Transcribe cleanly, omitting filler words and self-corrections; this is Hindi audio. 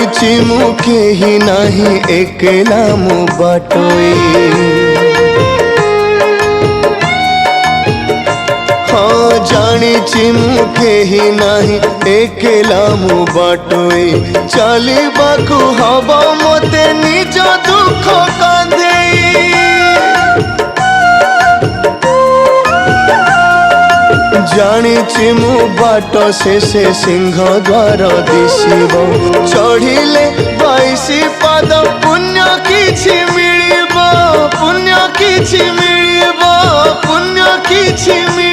जानिछि मु केहि नाही एकला मु बाटोई। हाँ जानिछि मु केहि नाही एकला मु बाटोई। चलिबाकु हब मते निज दुख कांधेई। जानिछि मु बाट शेषे सिंह द्वार दिशिब। चढ़िले 22 पाद पुण्य किछि मिलिब, पुण्य किछि मिलिब, पुण्य किछि मिलिब।